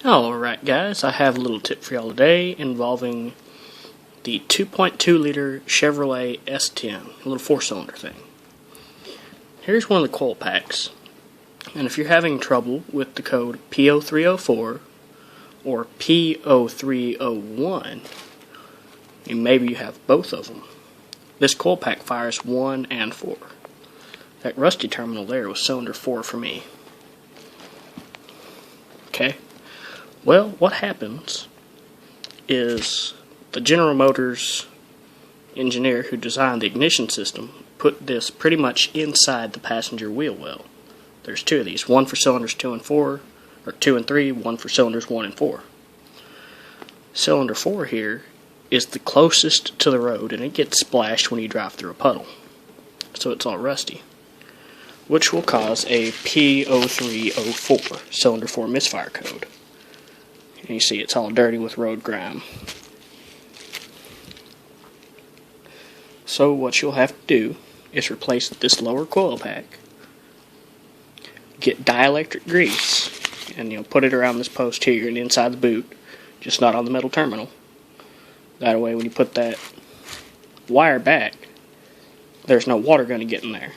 Alright guys, I have a little tip for y'all today involving the 2.2 liter Chevrolet S10, a little 4-cylinder thing. Here's one of the coil packs, and if you're having trouble with the code P0304 or P0301, maybe you have both of them. This coil pack fires 1 and 4. That rusty terminal there was cylinder 4 for me. Okay? Well, what happens is the General Motors engineer who designed the ignition system put this pretty much inside the passenger wheel well. There's two of these, one for cylinders 2 and 4, or 2 and 3, one for cylinders 1 and 4. Cylinder 4 here is the closest to the road, and it gets splashed when you drive through a puddle. So it's all rusty, which will cause a P0304 cylinder 4 misfire code. And you see it's all dirty with road grime. So what you'll have to do is replace this lower coil pack, get dielectric grease, and put it around this post here and inside the boot, just not on the metal terminal. That way when you put that wire back, there's no water going to get in there.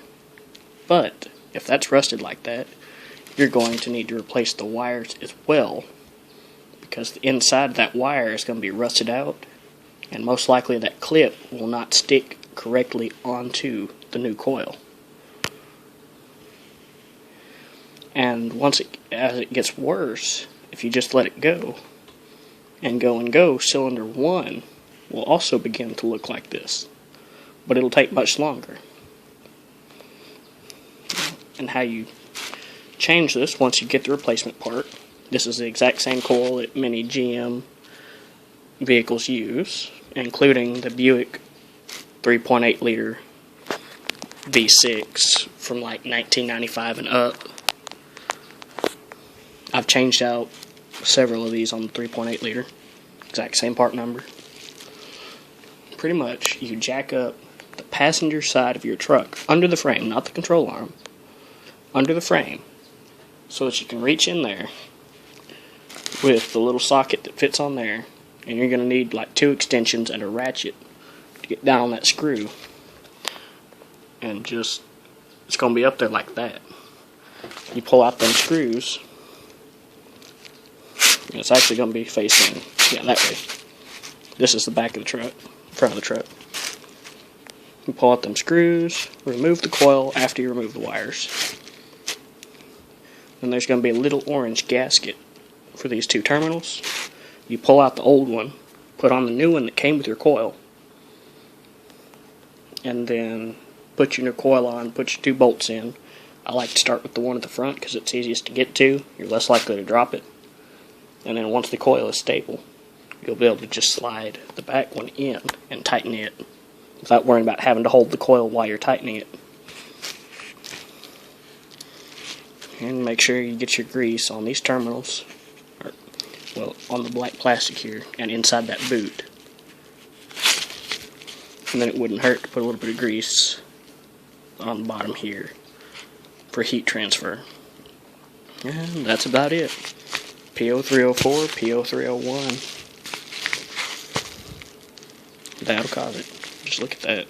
But if that's rusted like that, you're going to need to replace the wires as well, because the inside of that wire is going to be rusted out, and most likely that clip will not stick correctly onto the new coil. And as it gets worse, if you just let it go, cylinder 1 will also begin to look like this, but it'll take much longer. And how you change this once you get the replacement part, this is the exact same coil that many GM vehicles use, including the Buick 3.8 liter V6 from like 1995 and up. I've changed out several of these on the 3.8 liter, exact same part number. Pretty much you jack up the passenger side of your truck under the frame, not the control arm, under the frame, so that you can reach in there with the little socket that fits on there, and you're going to need like 2 extensions and a ratchet to get down on that screw, and it's going to be up there like that. You pull out them screws, and it's actually going to be facing that way. This is the back of the truck, front of the truck. You pull out them screws, remove the coil after you remove the wires. Then there's going to be a little orange gasket for these 2 terminals. You pull out the old one, put on the new one that came with your coil, and then put your new coil on, put your 2 bolts in. I like to start with the one at the front because it's easiest to get to. You're less likely to drop it. And then once the coil is stable, you'll be able to just slide the back one in and tighten it without worrying about having to hold the coil while you're tightening it. And make sure you get your grease on these terminals, on the black plastic here, and inside that boot. And then it wouldn't hurt to put a little bit of grease on the bottom here for heat transfer. And that's about it. P0304, P0301. That'll cause it. Just look at that.